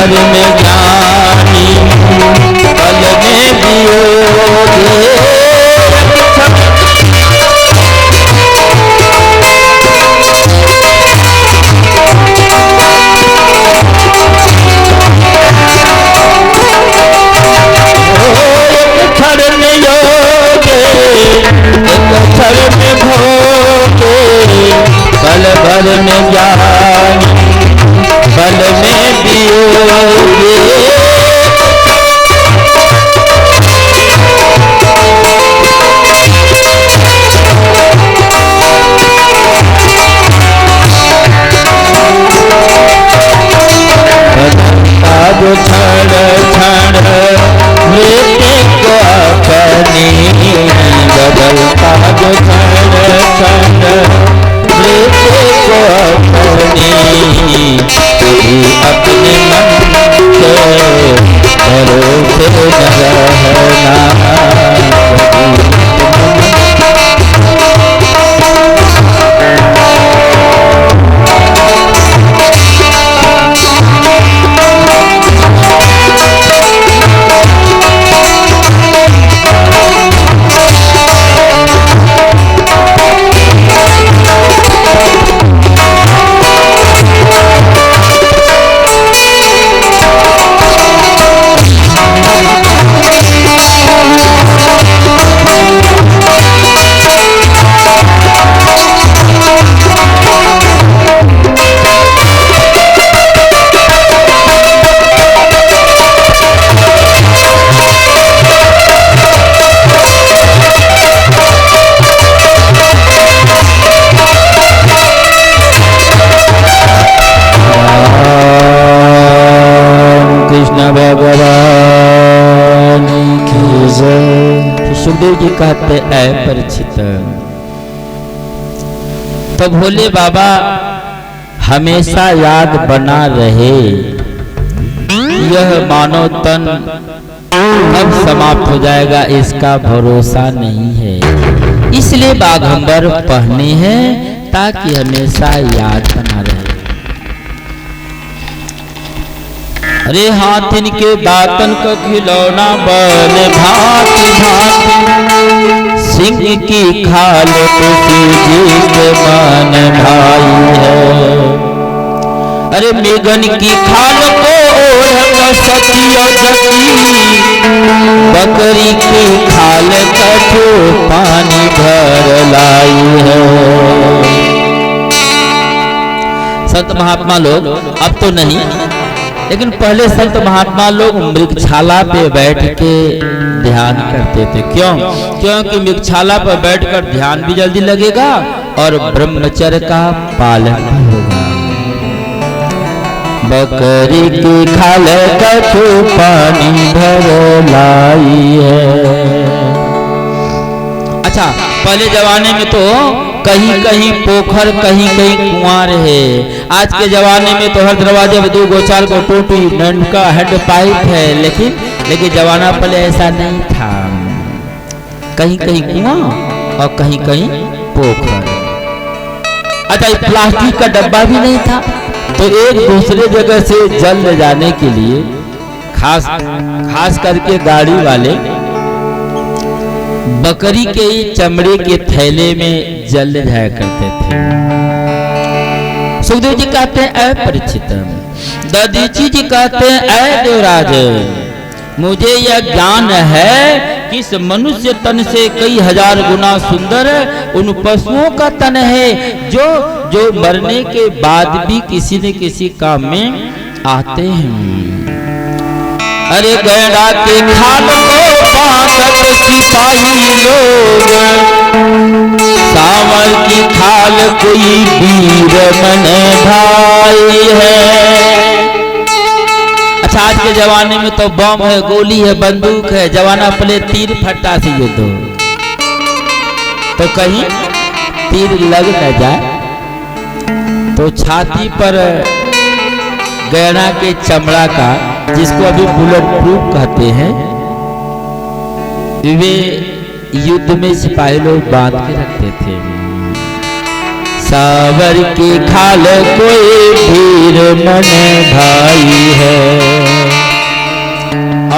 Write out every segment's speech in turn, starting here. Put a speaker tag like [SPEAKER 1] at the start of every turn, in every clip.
[SPEAKER 1] भर में ज्ञानी पल में वियोगी। पल भर में ज्ञानी पल में वियोगी। बदलता जो क्षण क्षण मृत्यु को अपनी, बदलता जो क्षण क्षण मृत्यु को अपनी, कभी अपने मन के भरोसे न रहना। भगवान की जय। सुखदेव जी कहते ऐ परीक्षित, तो भोले बाबा हमेशा याद बना रहे, यह मानव तन कब समाप्त हो जाएगा इसका भरोसा नहीं है। इसलिए बाघंबर पहने हैं ताकि हमेशा याद बना रहे। अरे हाथिन के बातन का खिलौना बल भांति भांति, सिंह की खाल किसी जी के मन भाई है। अरे मेघन की खाल को ओढ़ सतिया जती, बकरी की खाल कठो पानी भर लाई है। संत महात्मा लोग अब तो नहीं, लेकिन पहले संत महात्मा लोग मृगशाला पे बैठ के ध्यान करते थे। क्यों? क्योंकि मृगशाला पर बैठकर ध्यान भी जल्दी लगेगा और ब्रह्मचर्य का पालन भी होगा। बकरी की खाल कठो पानी भर लाई है। अच्छा, पहले जमाने में तो कहीं कहीं पोखर कहीं कहीं कुआं रहे। आज के जमाने में तो हर दरवाजे में 2 गोचार को टोटी नल का हेड पाइप है, लेकिन जमाना पहले ऐसा नहीं था। कहीं कहीं कुआं और कहीं कहीं पोखर। अच्छा, प्लास्टिक का डब्बा भी नहीं था, तो एक दूसरे जगह से जल ले जाने के लिए खास करके गाड़ी वाले बकरी के चमड़े के थैले में जल ले जाया करते थे। सुखदेव जी कहते हैं ऐ परीक्षित, दधीची जी कहते हैं ऐ देवराज, मुझे यह ज्ञान है कि इस मनुष्य तन से कई हजार गुना सुंदर उन पशुओं का तन है जो मरने के बाद भी किसी न किसी काम में आते हैं। अरे गैड़ा के खाल को पासत सिपाही लोग, सांवर की खाल कोई वीर मन भाई है। अच्छा, आज के जमाने में तो बम है, गोली है, बंदूक है। जमाना पहले तीर फट्टा से युद्ध हो, तो कहीं तीर लग न जाए तो छाती पर गैड़ा के चमड़ा का, जिसको अभी बुलेट प्रूफ कहते हैं, वे युद्ध में सिपाही लोग बांध के रखते थे। सावर की खाल कोई वीर मन भाई है।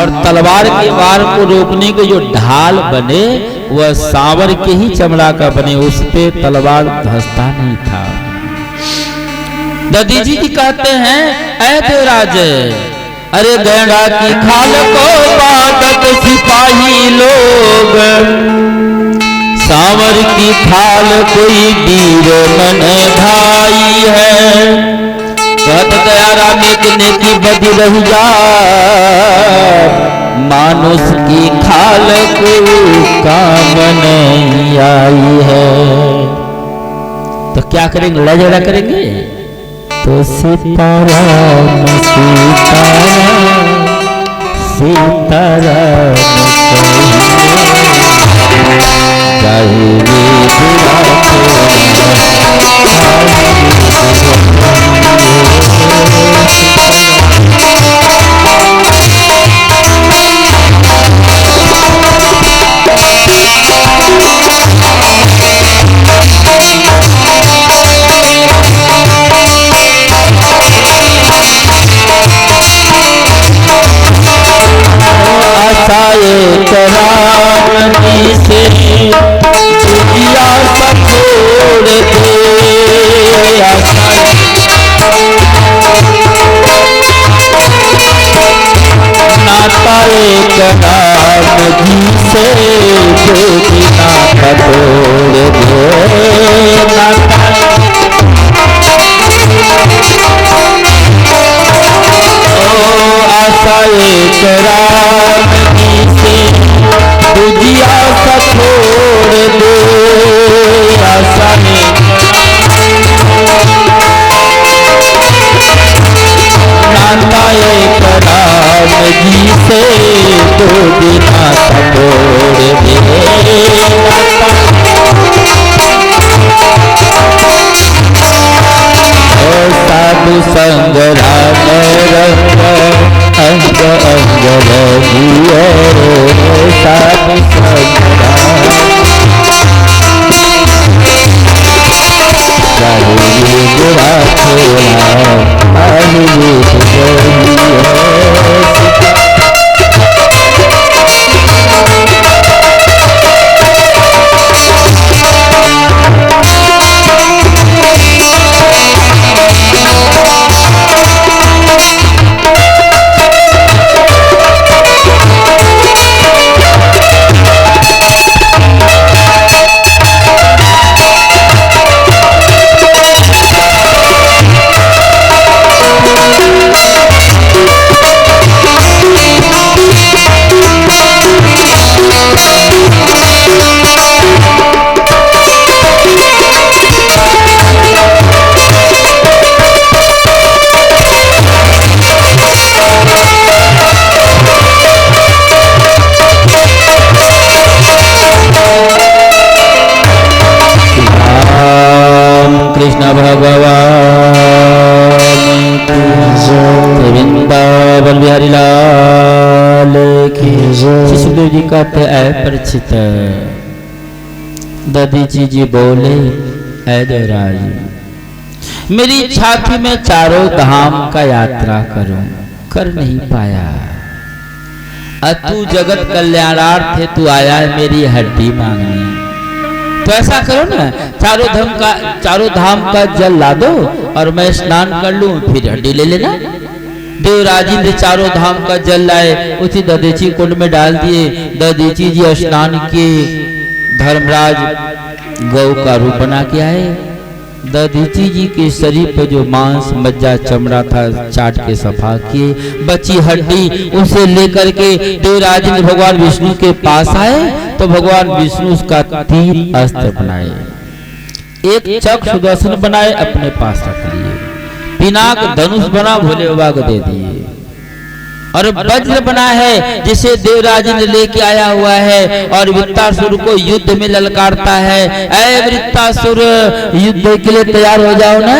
[SPEAKER 1] और तलवार के वार को रोकने के जो ढाल बने वह सांवर के ही चमड़ा का बने, उस पे तलवार धंसता नहीं था। दधीची जी कहते हैं, ऐ देवराज, अरे गैंडा की खाल को बाटत सिपाही लोग, सांवर की खाल कोई वीर मन भाई है। कहत दया राम की बदी रही जा, मानुष की खाल को काम नहीं आई है। तो क्या करेंगे, लड़ाई झगड़ा करेंगे? तो सीताराम सीताराम सीताराम से दुनिया सब छोड़ दे, नाता एक राम जी से दुनिया छोड़ दे, आशा एक राम जी से दुनिया सा छोड़ दे, आशा नाता एक राम जी से दुनिया सा छोड़ दे, साधु संग राम रंग अंग अंग रहिए, साधु संग बुरा छोड़ा सुखदेव जी कहते ऐ परिचित, दधीची जी बोले, ऐ देवराज, मेरी छाती में चारों धाम का यात्रा करूं, कर नहीं पाया। तू जगत कल्याणार्थ है, तू आया है मेरी हड्डी मांगने। तो ऐसा करो ना, चारों धाम का जल ला दो और मैं स्नान कर लूं, फिर हड्डी ले लेना। देवराज ने चारों धाम का जल लाए, उसी दधीची कुंड में डाल दिए। दधीची जी स्नान किए, धर्मराज गौ का रूप बना के आए। दधीची जी के शरीर पर जो मांस मज्जा चमड़ा था चाट के सफा किए, बची हड्डी उसे लेकर के देवराज ने भगवान विष्णु के पास आए, तो भगवान विष्णु उसका 3 अस्त्र बनाए, एक चक्र सुदर्शन बनाए अपने पास रख लिए, पिनाक धनुष बना भोले बाबा को दे दिए, और वज्र बना है जिसे देवराज ने लेके आया हुआ है और वृत्तासुर को युद्ध में ललकारता है। ऐ वृत्तासुर, युद्ध के लिए तैयार हो जाओ ना।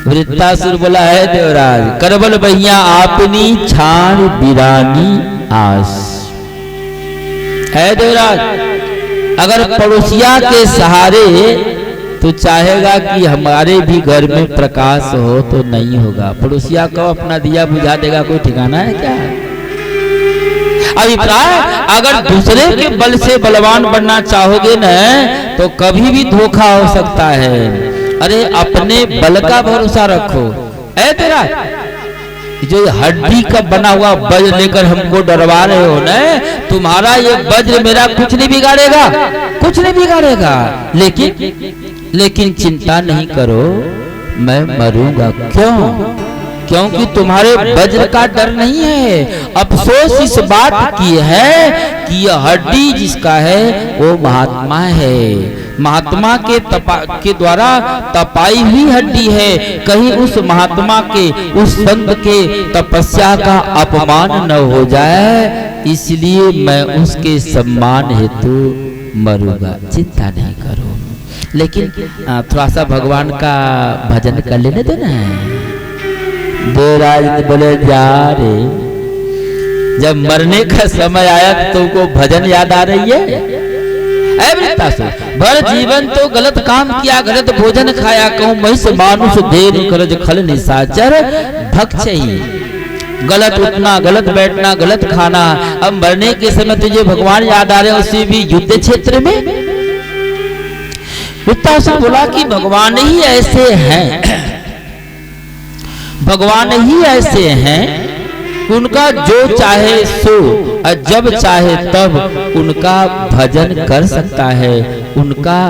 [SPEAKER 1] वृत्तासुर बोला है देवराज, करबल भैया आपनी छान बिरानी आस। है देवराज, अगर पड़ोसिया के सहारे तो चाहेगा कि हमारे भी घर में प्रकाश हो, तो नहीं होगा। पड़ोसिया को अपना दिया बुझा देगा, कोई ठिकाना है क्या? अभिप्राय, अगर दूसरे के बल से बलवान बनना चाहोगे न तो कभी भी धोखा हो सकता है। अरे अपने बल का भरोसा रखो। ऐ तेरा जो हड्डी का बना हुआ वज्र लेकर हमको डरवा रहे हो न, तुम्हारा ये वज्र मेरा कुछ नहीं बिगाड़ेगा, कुछ नहीं बिगाड़ेगा। लेकिन चिंता नहीं करो, मैं मरूंगा। क्यों? क्योंकि तुम्हारे वज्र का डर नहीं है। अफसोस इस बात की है कि यह हड्डी जिसका है वो महात्मा है, महात्मा के द्वारा तपाई हुई हड्डी है। कहीं उस महात्मा के, उस संत के तपस्या का अपमान न हो जाए, इसलिए मैं उसके सम्मान हेतु मरूंगा। चिंता नहीं करो। लेकिन थोड़ा सा भगवान का भजन कर लेने दो ना। देवराज ने बोले जा रे, जब मरने का समय आया तो तुमको भजन याद आ रही है? भर जीवन तो गलत काम किया, गलत भोजन खाया, कहूँ महिष मानुष देर करज खल निशाचर भक्षयी। गलत उठना, गलत बैठना, गलत खाना। अब मरने के समय तुझे भगवान याद आ रहे हैं, उसी भी युद्ध क्षेत्र में। वृत्तासुर बोला कि भगवान ही ऐसे हैं, भगवान ही ऐसे हैं, उनका जो चाहे सो और जब चाहे तब उनका भजन कर सकता है, उनका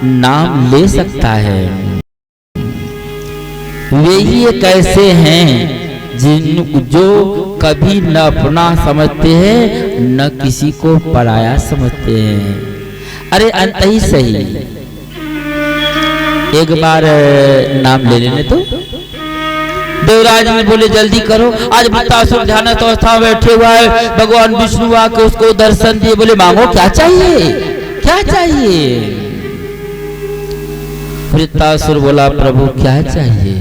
[SPEAKER 1] नाम ले सकता है। वे ही एक ऐसे हैं जो कभी न अपना समझते हैं न किसी को पराया समझते हैं। अरे अंत ही सही, एक बार नाम ले लेने तो। देवराज ने बोले जल्दी करो, आज वृत्तासुर ध्यान अवस्था में बैठे हुआ है, भगवान विष्णु आके उसको दर्शन दिए। बोले मांगो क्या चाहिए, क्या चाहिए? वृत्तासुर बोला प्रभु क्या चाहिए?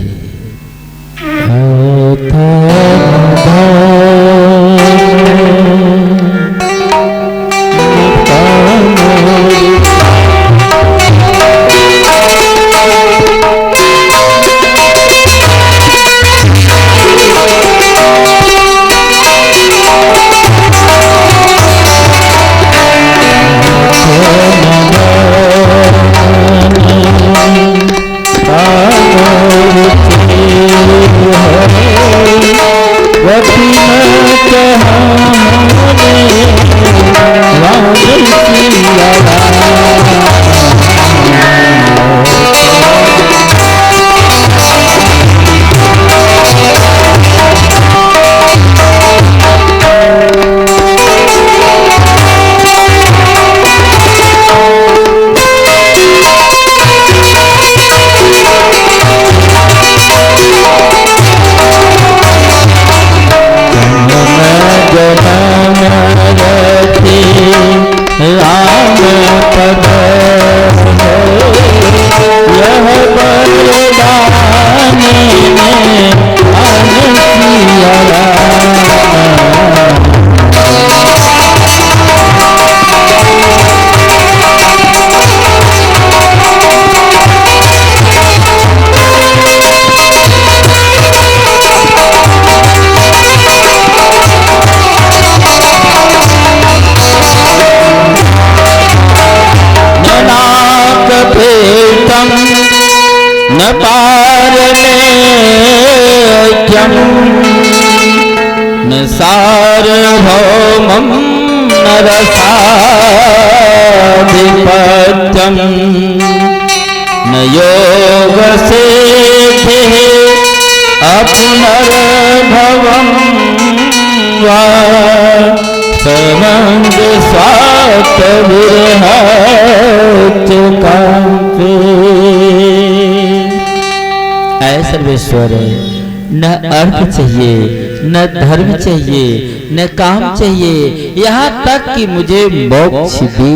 [SPEAKER 1] न पारलेख्यं न सार्वभौमं नरसाधिपत्यं न योगसिद्धिः अपुनर्भवं वा समंग स्वात विरहत्युकांते। ऐ सर्वेश्वर, न अर्थ चाहिए, न धर्म चाहिए, न काम चाहिए, यहाँ तक कि मुझे मोक्ष भी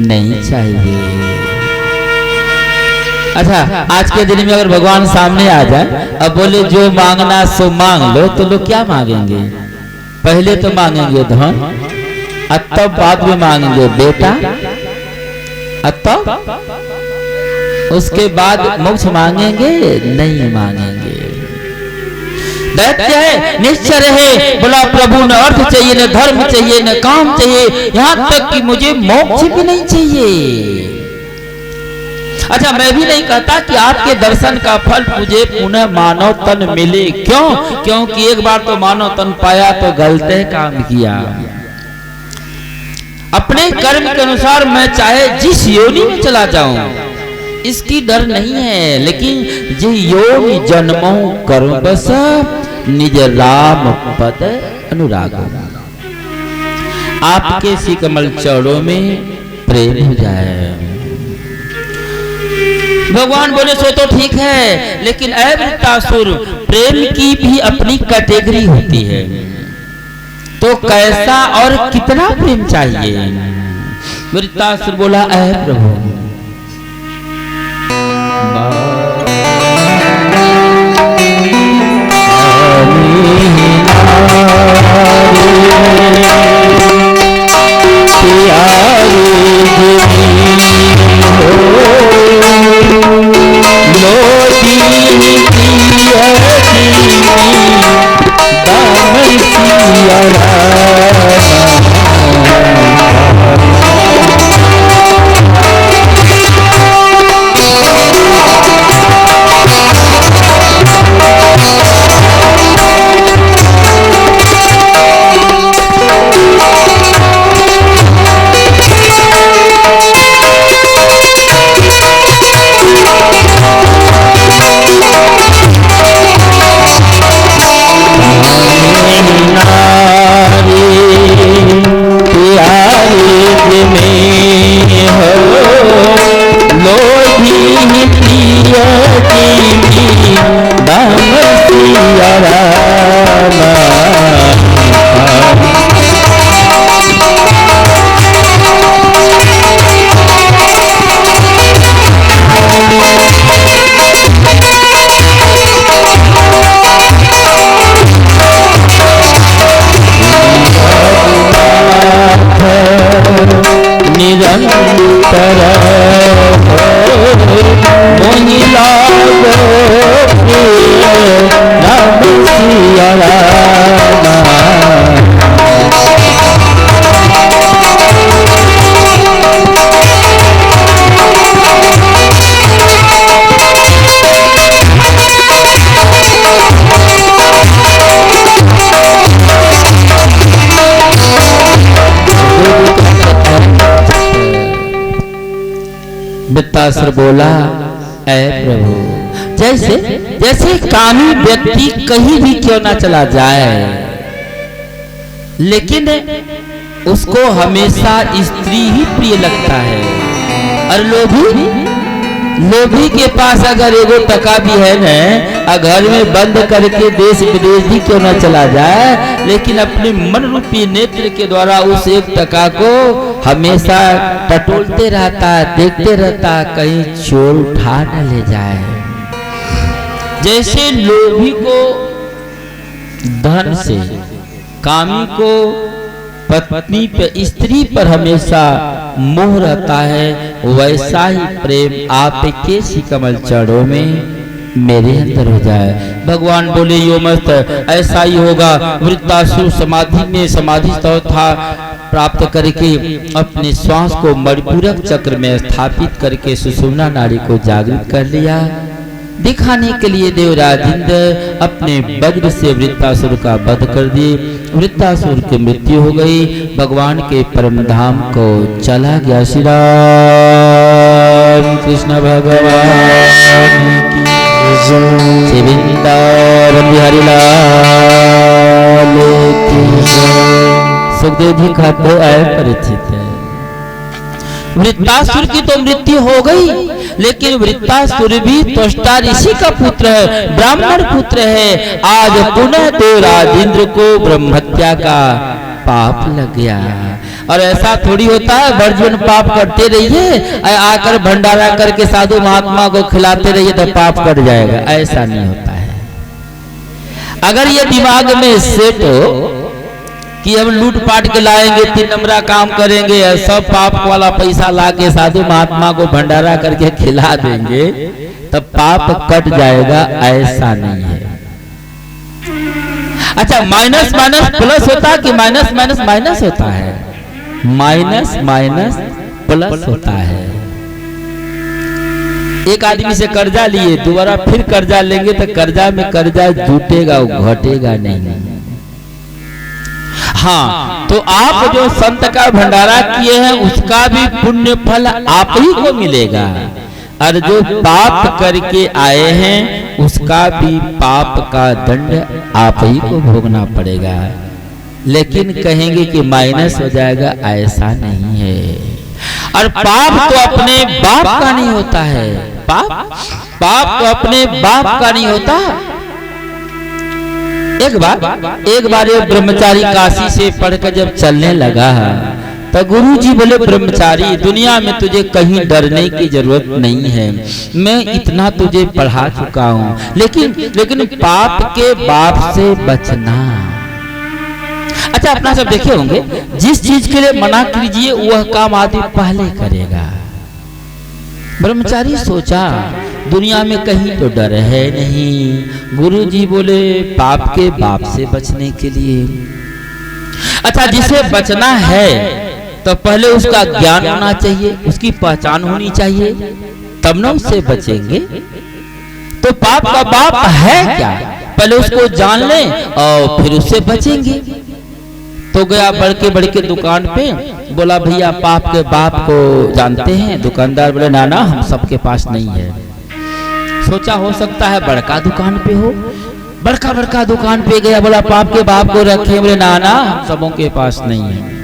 [SPEAKER 1] नहीं चाहिए। अच्छा, आज के दिन में अगर भगवान सामने आ जाए अब बोले जो मांगना सो मांग लो, तो लोग क्या मांगेंगे? पहले तो मांगेंगे धन, तब बाद में मांगेंगे बेटा, तब उसके बाद मोक्ष मांगेंगे? नहीं मांगेंगे। दैत्य है, निश्चय रहे। बोला प्रभु न अर्थ चाहिए, न धर्म चाहिए, न काम चाहिए, यहाँ तक कि मुझे मोक्ष भी नहीं चाहिए। अच्छा, मैं भी नहीं कहता कि आपके दर्शन का फल मुझे पुनः मानव तन मिले। क्यों? क्योंकि एक बार तो मानव तन पाया तो गलत काम किया। अपने कर्म के अनुसार मैं चाहे जिस योनि में चला जाऊं, इसकी डर नहीं है। लेकिन जे योनि जन्मों कर्म बस, निज राम पद अनुराग। आपके श्री कमल चरणों में प्रेम हो जाए। भगवान बोले सो तो ठीक है, लेकिन ऐ वृत्तासुर, प्रेम की भी अपनी कैटेगरी होती है। तो कैसा और कितना प्रेम चाहिए? वृत्तासुर बोला ऐ प्रभु, वृत्तासुर बोला ऐ प्रभु, जैसे जैसे कामी व्यक्ति कहीं भी क्यों ना चला जाए, लेकिन उसको हमेशा स्त्री ही प्रिय लगता है। और लोभी के पास अगर एगो टका भी है न, घर में बंद करके देश विदेश भी क्यों ना चला जाए, लेकिन अपने मन रूपी नेत्र के द्वारा उस एक टका को हमेशा टटोलते रहता, देखते रहता, कहीं चोर उठा न ले जाए। जैसे लोभी को धन से, कामी को पत्नी पर, स्त्री पर हमेशा मोह रहता है, वैसा ही प्रेम आपके श्री कमल चरणों में मेरे अंदर हो जाए। भगवान बोले यो मस्त ऐसा ही होगा। वृत्तासुर समाधि में समाधि था प्राप्त करके अपने श्वास को मणिपूरक चक्र में स्थापित करके सुषुम्ना नाड़ी को जागृत कर लिया। दिखाने के लिए देवराज इंद्र अपने वज्र से वृत्तासुर का वध कर दिए। वृत्तासुर की मृत्यु हो गई। भगवान के परम धाम को चला गया। श्री राम कृष्ण भगवान की जय। वृंदावन बिहारी लाल की जय। सुखदेव जी कहते हैं परिचित है, वृत्तासुर की तो मृत्यु हो गई, लेकिन वृत्तासुर भी त्वष्टा ऋषि का पुत्र है, ब्राह्मण पुत्र है। आज पुनः देवराज इंद्र को ब्रह्महत्या का पाप लग गया। और ऐसा थोड़ी होता है वर्जन पाप करते रहिए, आकर भंडारा करके साधु महात्मा को खिलाते रहिए तो पाप कट जाएगा, ऐसा नहीं होता है। अगर ये दिमाग में सेट हो कि हम लूट पाट के लाएंगे, 3 नंबरा काम करेंगे, सब पाप वाला पैसा लाके साधु महात्मा को भंडारा करके खिला देंगे, तब पाप कट जाएगा, ऐसा नहीं है। अच्छा, माइनस माइनस प्लस होता है कि माइनस माइनस माइनस होता है? माइनस माइनस प्लस होता है। एक आदमी से कर्जा लिए, दोबारा फिर कर्जा लेंगे तो कर्जा में कर्जा जुटेगा, घटेगा नहीं। हाँ, तो आप जो संत का भंडारा किए हैं उसका भी पुण्य फल आप ही को मिलेगा, और जो पाप करके आए हैं उसका भी पाप का दंड आप ही को भोगना पड़ेगा। लेकिन कहेंगे कि माइनस हो जाएगा, ऐसा नहीं है। और पाप तो अपने बाप का नहीं होता है, पाप तो अपने बाप का नहीं होता। एक बार ये ब्रह्मचारी काशी से पढ़कर जब चलने लगा तो गुरु जी बोले, ब्रह्मचारी दुनिया में तुझे कहीं डरने की जरूरत नहीं है, मैं इतना तुझे पढ़ा चुका हूँ, लेकिन पाप के बाप से बचना। अच्छा, अपना सब देखे होंगे, जिस चीज के लिए मना कीजिए वह काम आदमी पहले करेगा। ब्रह्मचारी सोचा दुनिया में कहीं तो डर है नहीं। गुरु जी बोले, पाप के बाप से बचने के लिए। अच्छा, जिसे बचना है तो पहले उसका ज्ञान होना चाहिए, उसकी पहचान होनी चाहिए, तब ना उससे बचेंगे। तो पाप का बाप है क्या, पहले उसको जान लें और फिर उससे बचेंगे। तो गया बड़के दुकान पे, बोला भैया पाप के बाप को जानते हैं? दुकानदार बोले ना हम सबके पास नहीं है। सोचा हो सकता है बड़का दुकान पे हो, बड़का दुकान पे गया, बोला पाप के बाप को रखे? बोले ना हम सबों के पास नहीं है।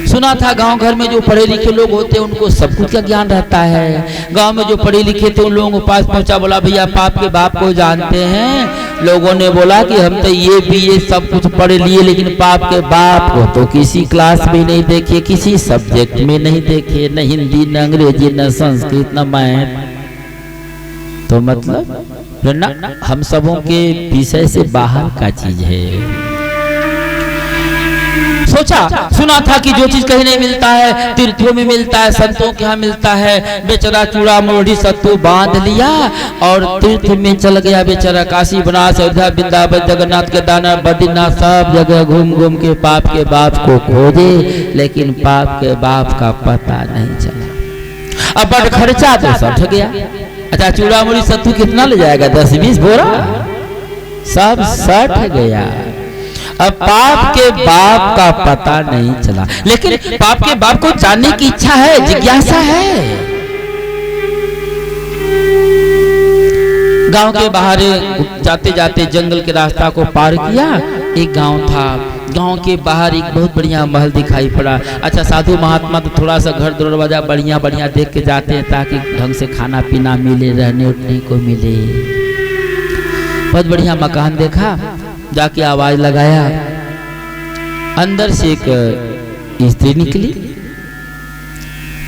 [SPEAKER 1] सुना था गांव घर में जो पढ़े लिखे लोग होते हैं उनको सब कुछ का ज्ञान रहता है। गांव में जो पढ़े लिखे थे उन लोगों के पास पहुंचा, बोला भैया पाप के बाप को जानते हैं? लोगों ने बोला कि हम तो ये सब कुछ पढ़ लिए, लेकिन पाप के बाप को तो किसी क्लास में नहीं देखे, किसी सब्जेक्ट में नहीं देखे, न हिंदी न अंग्रेजी न संस्कृत न मैथ। तो मतलब हम सबों के विषय से बाहर का चीज है। सोचा, सुना था कि जो चीज कहीं नहीं मिलता है तीर्थों में मिलता है, संतों के यहाँ मिलता है। बेचारा चूड़ा मोड़ी सत्तू बांध लिया और तीर्थ में चल गया बेचारा। काशी बनारस अयोध्या वृंदावन जगन्नाथ केदारनाथ बद्रीनाथ सब जगह घूम के पाप के बाप को खोजे, लेकिन पाप के बाप का पता नहीं चला। अब बड़ खर्चा तो सठ गया। अच्छा, चूड़ा मोड़ी सत्तू कितना ले जाएगा? 10-20 बोरा, सब सठ गया। अब पाप के बाप का पता नहीं चला, लेकिन पाप के बाप को जानने की इच्छा है, जिज्ञासा है। गांव के बाहर जाते जाते जंगल के रास्ता को पार किया, एक गांव था। गांव के बाहर एक बहुत बढ़िया महल दिखाई पड़ा। अच्छा, साधु महात्मा तो थोड़ा सा घर दरवाजा बढ़िया देख के जाते हैं ताकि ढंग से खाना पीना मिले, रहने उठने को मिले। बहुत बढ़िया मकान देखा, जाके आवाज लगाया। अंदर से एक स्त्री निकली,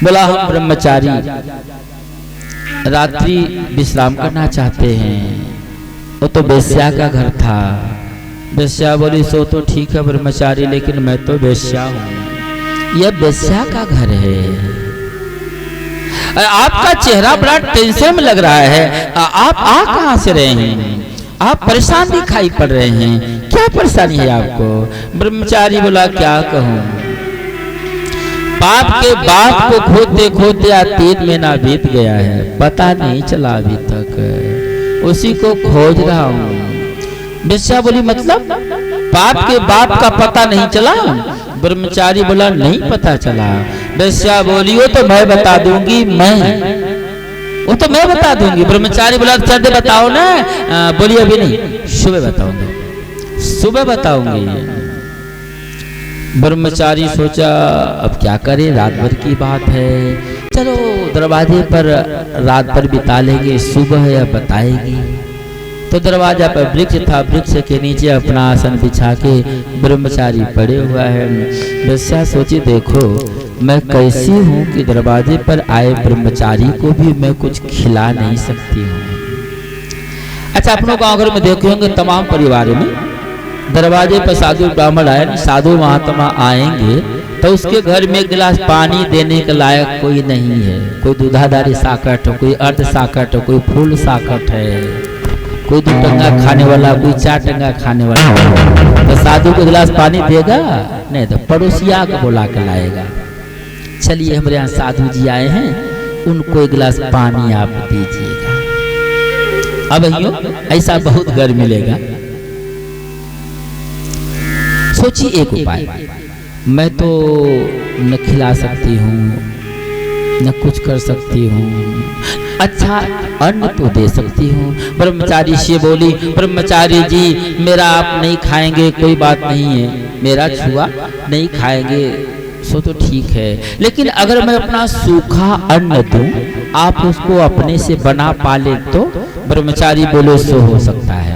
[SPEAKER 1] बोला हम ब्रह्मचारी रात्रि विश्राम करना चाहते हैं। वो तो वेश्या का घर था। वेश्या बोली, सो तो ठीक है ब्रह्मचारी, लेकिन मैं तो वेश्या हूँ, यह वेश्या का घर है। आपका चेहरा बड़ा टेंशन में लग रहा है, आप आ कहाँ से रहे हैं? आप परेशान दिखाई पड़ रहे हैं, क्या परेशानी है आपको? ब्रह्मचारी बोला, क्या कहूँ, पाप के बाप को खोदते खोदते 3 महीना बीत गया है, पता नहीं चला अभी तक, उसी को खोज रहा हूँ। वेश्या बोली, मतलब पाप के बाप का पता नहीं चला? ब्रह्मचारी बोला, नहीं पता चला। वेश्या बोली, वो तो मैं बता दूंगी, वो तो मैं बता दूंगी। ब्रह्मचारी बोला, चल बताओ ना। बोली, अभी नहीं, सुबह बताऊंगी, सुबह बताऊंगी। ब्रह्मचारी सोचा, अब क्या करें, रात भर की बात है, चलो दरवाजे पर रात भर बिता लेंगे, सुबह या बताएगी। तो दरवाजा पर वृक्ष था, वृक्ष के नीचे अपना आसन बिछा के ब्रह्मचारी पड़े हुआ है। वेश्या सोची, देखो मैं कैसी हूँ कि दरवाजे पर आए ब्रह्मचारी को भी मैं कुछ खिला नहीं सकती हूँ। अच्छा, अपनों गाँव घर में देखे होंगे तमाम परिवारों में दरवाजे पर साधु ब्राह्मण आए, साधु महात्मा आएंगे तो उसके घर में एक गिलास पानी देने के लायक कोई नहीं है। कोई दूधाधारी साकट हो, कोई अर्ध साकट हो, कोई फूल साकट है, कोई 2 टंगा खाने वाला, कोई 4 टंगा खाने वाला, तो साधु को गिलास पानी देगा नहीं तो पड़ोसिया को बुला के लाएगा। चलिए हमारे यहाँ साधु जी आए हैं, उनको 1 गिलास पानी आप दीजिएगा। अब ऐसा बहुत घर मिलेगा। सोचिए एक उपाय, मैं तो न खिला सकती हूँ न कुछ कर सकती हूँ, अच्छा अन्न तो दे सकती हूँ। ब्रह्मचारी से बोली, ब्रह्मचारी जी मेरा आप नहीं खाएंगे कोई बात नहीं है, मेरा छुआ नहीं खाएंगे सो तो ठीक है, लेकिन अगर मैं अपना सूखा अन्न दूं, आप उसको अपने से बना पाले तो? ब्रह्मचारी बोले सो हो सकता है।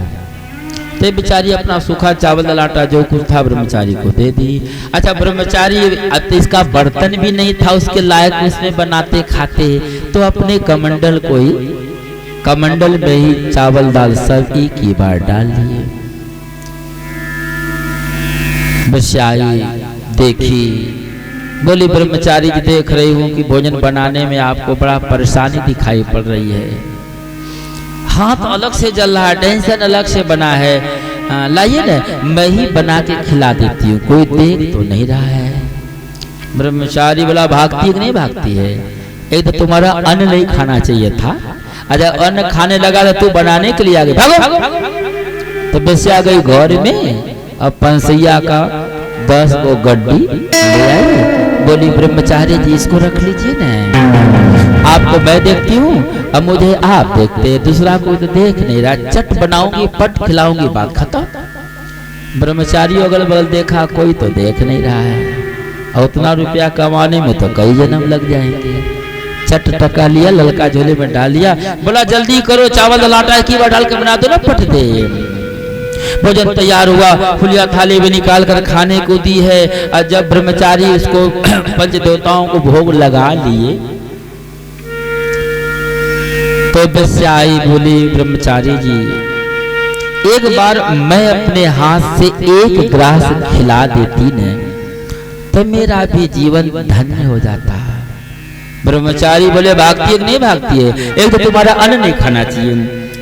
[SPEAKER 1] तो बेचारी अपना सूखा चावल दाल आटा जो कुछ था ब्रह्मचारी को दे दी। अच्छा ब्रह्मचारी अब तो इसका बर्तन भी नहीं था उसके लायक उसमें बनाते खाते, तो अपने कमंडल कमंडल में ही चावल दाल सब एक ही बार डाल दिए। बेचारी देखी, बोली ब्रह्मचारी जी देख रही हूँ कि भोजन बनाने में आपको बड़ा परेशानी दिखाई पड़ रही है, हाथ अलग से जल रहा है, टेंशन अलग से बना है, लाइए ना मैं ही बना के खिला देती हूँ, कोई देख तो नहीं रहा है। ब्रह्मचारी बोला भागती है कि नहीं भागती है? एक तो तुम्हारा अन्न नहीं खाना चाहिए था, अच्छा अन्न खाने लगा तो तू बनाने के लिए आ गई, भागो। तो वैसे आ गई घर में, अब पंसैया का 10 गो गड्डी ले आई, बोली ब्रह्मचारी जी इसको रख लीजिए ना, आपको मैं देखती हूँ अब मुझे आप देखते, दूसरा कोई तो देख नहीं रहा, चट बनाऊंगी पट खिलाऊंगी, बात खत्म। ब्रह्मचारी अगल बगल देखा कोई तो देख नहीं रहा है, और उतना रुपया कमाने में तो कई जन्म लग जाएंगे। चट टका लिया, ललका झोले में डाल लिया, बोला जल्दी करो चावल दाल आटा की बार डाल के बना दो ना, पट दे। भोजन तैयार हुआ, फुलिया थाली में निकाल कर खाने को दी है, और जब ब्रह्मचारी उसको पंच देवताओं को भोग लगा लिए तो बेस्या आई, बोली ब्रह्मचारी जी एक बार मैं अपने हाथ से 1 ग्रास खिला देती न तो मेरा भी जीवन धन्य हो जाता। ब्रह्मचारी बोले भागती है नहीं भागती है? एक तो तुम्हारा अन्न नहीं खाना चाहिए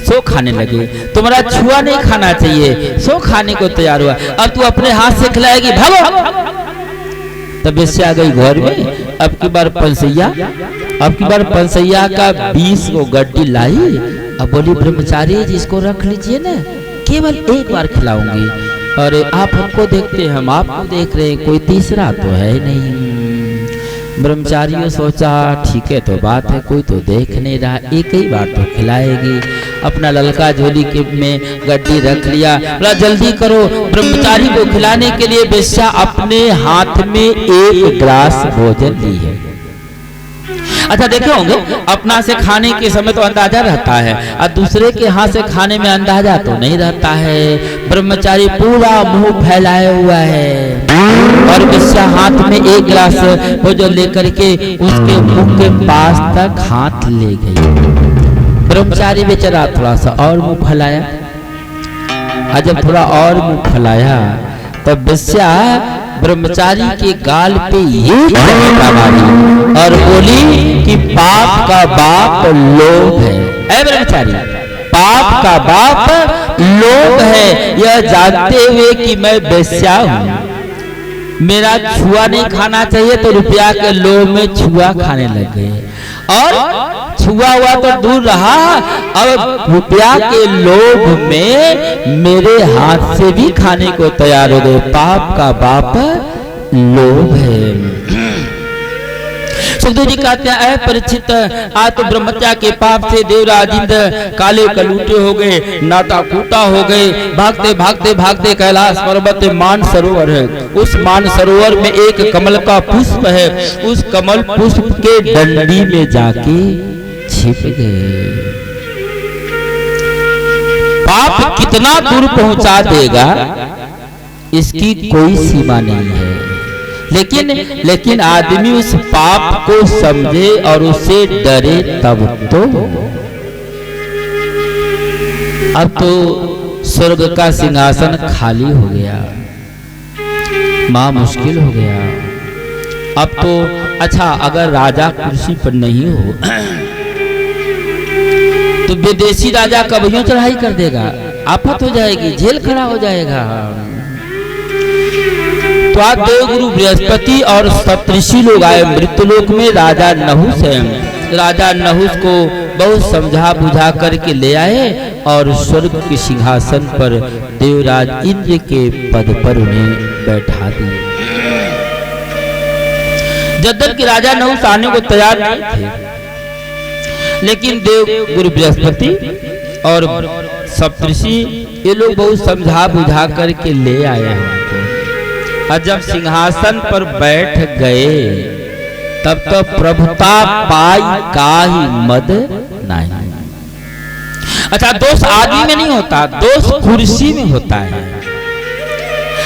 [SPEAKER 1] सो खाने लगे, तुम्हारा छुआ नहीं खाना चाहिए सो खाने को तैयार हुआ, अब तू अपने हाथ से खिलाएगी, भागो। तब से आ गई घर में, अब की बार पंसैया का 20 गो गड्डी लाई, अब बोली ब्रह्मचारी जी इसको रख लीजिए ना, केवल 1 बार खिलाऊंगी, अरे आप हमको देखते हैं हम आपको देख रहे हैं, कोई तीसरा तो है नहीं। ब्रह्मचारी ने सोचा ठीक है तो बात है, कोई तो देख नहीं रहा, 1 ही बार तो खिलाएगी। अपना ललका झोली के में गड्डी रख लिया, बोला जल्दी करो। ब्रह्मचारी को खिलाने के लिए बेस्या अपने हाथ में 1 ग्लास भोजन ली है। अच्छा देखे होंगे अपना से खाने के समय तो अंदाजा रहता है, और दूसरे के हाथ से खाने में अंदाजा तो नहीं रहता है। ब्रह्मचारी पूरा मुंह फैलाया हुआ है और बेस्या हाथ में 1 गिलास भोजन लेकर के उसके मुंह के पास तक हाथ ले गई। ब्रह्मचारी बेचारा थोड़ा सा और मुंह फैलाया, और जब थोड़ा और मुंह फैलाया तब बेस्या ब्रह्मचारी के गाल पे ये मारी और बोली कि पाप का बाप लोभ है। ऐ ब्रह्मचारी, पाप का बाप लोभ है, यह जानते हुए कि मैं बेस्या हूँ, मेरा छुआ नहीं खाना चाहिए तो रुपया के लोभ में छुआ खाने लग गए, और छुआ हुआ तो दूर रहा, अब रुपया के लोभ में मेरे हाथ से भी खाने को तैयार हो गए। पाप का बाप लोभ है। सुखदेव जी कहते हैं परीक्षित, आज तो ब्रह्मत्या के पाप से देवराज इंद्र काले कलूटे हो गए, नाटा कूटा हो गए। भागते भागते भागते कैलाश पर्वत मान सरोवर है, उस मान सरोवर में एक कमल का पुष्प है, उस कमल पुष्प के डंडी में जाके छिप गए। पाप कितना दूर पहुंचा देगा इसकी कोई सीमा नहीं है, लेकिन आदमी उस पाप को समझे और उसे डरे तब तो। अब तो स्वर्ग का सिंहासन खाली हो गया, मां मुश्किल हो गया। अब तो अच्छा अगर राजा कुर्सी पर नहीं हो तो विदेशी राजा कभी चढ़ाई कर देगा, आफत हो जाएगी, जेल खड़ा हो जाएगा। तो आज देवगुरु बृहस्पति और सप्तऋषि लोग आए मृत्युलोक में। राजा नहुस है, राजा नहुस को बहुत समझा बुझा करके ले आए और स्वर्ग के सिंहासन पर देवराज इंद्र के पद पर उन्हें बैठा दिए। जब कि राजा नहुस आने को तैयार नहीं थे, लेकिन देव गुरु बृहस्पति और सप्तऋषि ये लोग बहुत समझा बुझा करके ले आए हमको। और जब सिंहासन पर बैठ गए तब तो प्रभुता पाई का ही मद नहीं। अच्छा, दोष आदमी में नहीं होता, दोष कुर्सी में होता है।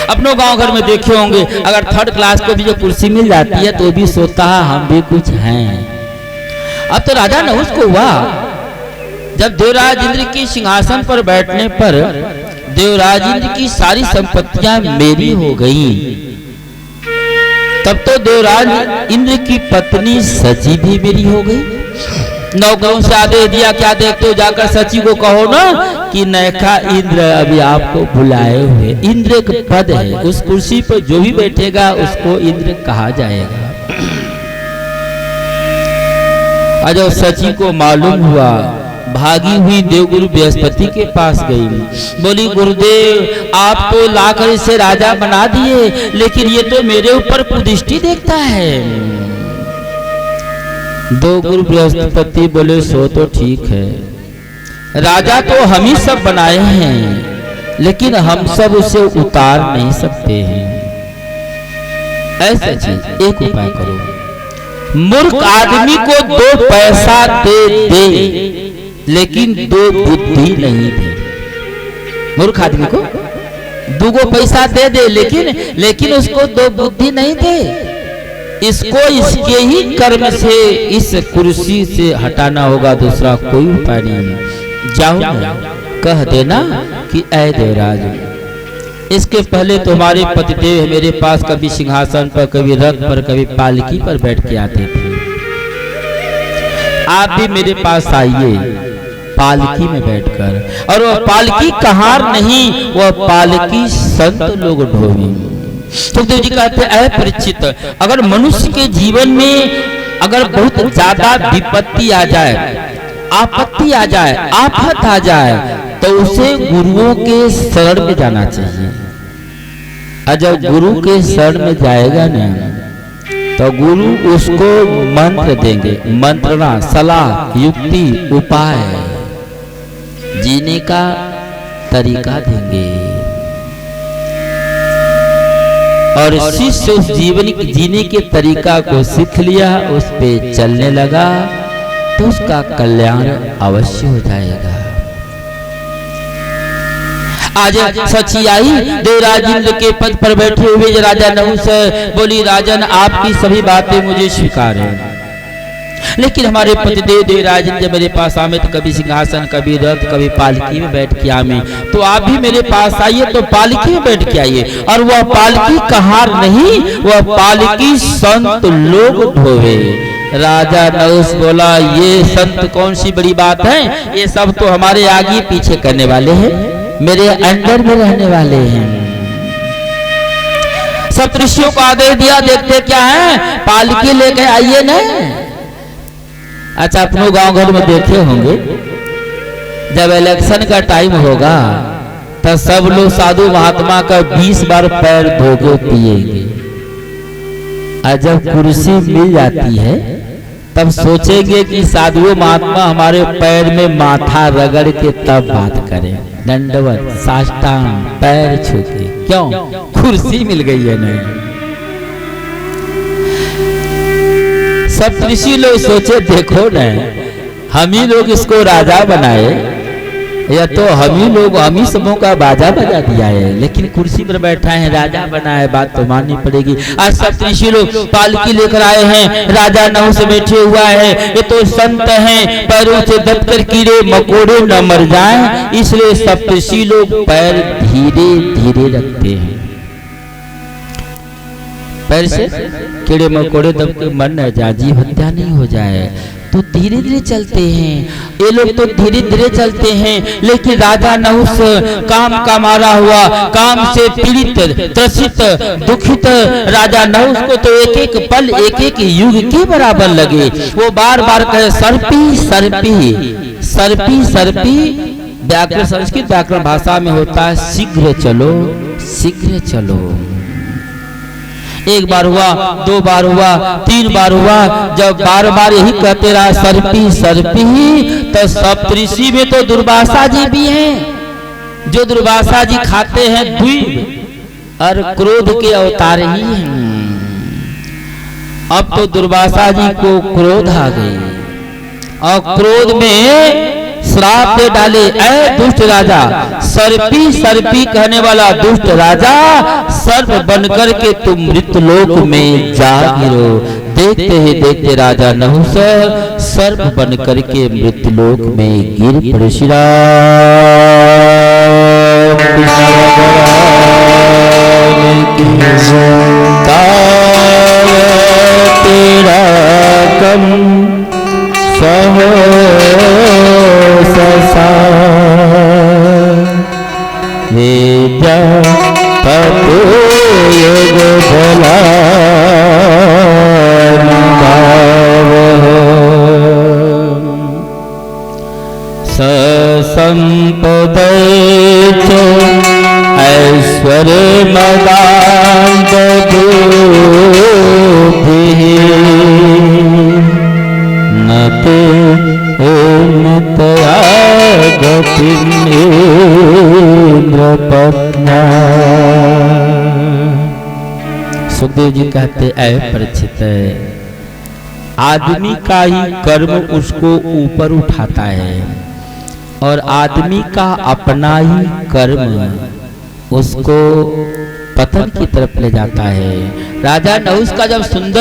[SPEAKER 1] अपनों गांव घर में देखे होंगे, अगर थर्ड क्लास को भी जो कुर्सी मिल जाती है तो भी सोचता है हम भी कुछ हैं। अब तो राजा नहुस को हुआ, जब देवराज इंद्र के सिंहासन पर बैठने पर देवराज इंद्र की सारी संपत्तियां मेरी हो गई, तब तो देवराज इंद्र की पत्नी सची भी मेरी हो गई। नौकरों से आदेश दिया, क्या देखते हो, जाकर सची को कहो ना कि नयका इंद्र अभी आपको बुलाए हुए। इंद्र एक पद है, उस कुर्सी पर जो भी बैठेगा उसको इंद्र कहा जाएगा। जब सची को मालूम हुआ, भागी हुई देवगुरु बृहस्पति के पास गई, बोली गुरुदेव आप तो लाकर इसे राजा बना दिए, लेकिन ये तो मेरे ऊपर कुदृष्टि देखता है। देवगुरु बृहस्पति बोले सो तो ठीक है, राजा तो हम ही सब बनाए हैं, लेकिन हम सब उसे उतार नहीं सकते हैं। ऐसा चीज एक उपाय करो, मूर्ख आदमी को 2 पैसा दे लेकिन 2 बुद्धि नहीं दे। मूर्ख आदमी को 2 पैसा दे लेकिन उसको 2 बुद्धि नहीं दे। इसको इसके ही कर्म से इस कुर्सी से हटाना होगा, दूसरा कोई उपाय नहीं। जाओ कह देना कि ऐ देवराज, इसके पहले तुम्हारे पतिदेव मेरे पास कभी सिंहासन पर, कभी रथ पर, कभी पालकी पर बैठ के आते थे। आप भी मेरे पास आइए पालकी में बैठकर, और वह पालकी कहार नहीं, वह पालकी संत लोग ढोवी। सुखदेव जी कहते हैं, परीक्षित, अगर मनुष्य के जीवन में अगर बहुत ज्यादा विपत्ति आ जाए, आपत्ति आ जाए, आफत आ जाए, तो उसे गुरुओं के शरण में जाना चाहिए। और जब गुरु के शरण में जाएगा ना, तो गुरु उसको मंत्र देंगे, मंत्रणा, सलाह, युक्ति, उपाय, जीने का तरीका देंगे। और शिष्य उस जीवन जीने के तरीका को सीख लिया, उस पे चलने लगा, तो उसका कल्याण अवश्य हो जाएगा। आज सची आई, देवराज इंद्र के पद पर बैठे हुए राजा नहुस बोली, राजन आपकी सभी बातें मुझे स्वीकार है, लेकिन हमारे पतिदेव देवराज इंद्र मेरे पास आमे तो कभी सिंहासन, कभी रथ, कभी पालकी में बैठ के आमे, तो आप भी मेरे पास आइए तो पालकी में बैठ के आइए। और वह पालकी कहार नहीं, वह पालकी संत लोग ढोवे। राजा नहुस बोला, ये संत कौन सी बड़ी बात है, ये सब तो हमारे आगे पीछे करने वाले हैं, मेरे अंडर में रहने वाले हैं। सप्तऋषियों को आदेश दिया, देखते क्या है, पालकी लेके आइए ना। अच्छा, अपने गांव घर में देखे होंगे, जब इलेक्शन का टाइम होगा तो सब लोग साधु महात्मा का 20 बार पैर धोके पिएंगे, और जब कुर्सी मिल जाती है तब सोचेंगे कि साधु महात्मा हमारे पैर में माथा रगड़ के तब बात करें, दंडवत, साष्टांग, पैर छू के। क्यों? कुर्सी मिल गई है नहीं। सप्तऋषि लोग सोचे, देखो न, हम ही लोग इसको राजा बनाए, या तो हम ही सबों का बाजा बजा दिया है, लेकिन कुर्सी पर बैठा है, राजा बना है, बात तो माननी पड़ेगी। आज सप्तऋषि लोग पालकी लेकर आए हैं, राजा नहुस से बैठे हुआ है, ये तो संत हैं, पैरों से दबकर कीड़े मकोड़े न मर जाएं, इसलिए सप्तऋषि लोग पैर धीरे धीरे रखते हैं। पैर से कीड़े मकोड़े दब के मर न जाए, जीव हत्या नहीं हो जाए, तो धीरे धीरे चलते हैं, ये लोग तो धीरे धीरे चलते हैं, लेकिन राजा नहुस काम का मारा हुआ, काम से पीड़ित, त्रसित, दुखित राजा नहुस को तो एक एक पल, एक एक युग के बराबर लगे। वो बार बार कहे सर्पी सर्पी सर्पी सर्पी। व्याकरण, संस्कृत व्याकरण भाषा में होता है शीघ्र चलो शीघ्र चलो। एक बार हुआ, दो बार हुआ, तीन बार हुआ, जब बार बार यही कहते रहा सर्पी सर्पी, तो सप्तऋषि में तो दुर्वासा जी भी हैं, जो दुर्वासा जी खाते हैं द्वीप और क्रोध के अवतार ही हैं। अब तो दुर्वासा जी को क्रोध आ गई और क्रोध में श्राप दे डाले, ऐ दुष्ट राजा, सर्पी सर्पी कहने वाला दुष्ट राजा, सर्प बनकर के तुम मृतलोक में जा गिरो। देखते ही देखते राजा नहुस सर्प बनकर के मृतलोक में गिर पड़े। श्री तेरा कम सहो ससा विद्या तपो योग भला ससंपदे च ऐश्वर्य मदान्त बुद्धिः नते तया गतिन्द्रपत्ना। सुखदेव जी कहते ऐ परीक्षित, आदमी का ही कर्म उसको ऊपर उठाता है और आदमी का अपना ही कर्म उसको पतन की तरफ ले जाता है। राजा नहुस का जब सुंदर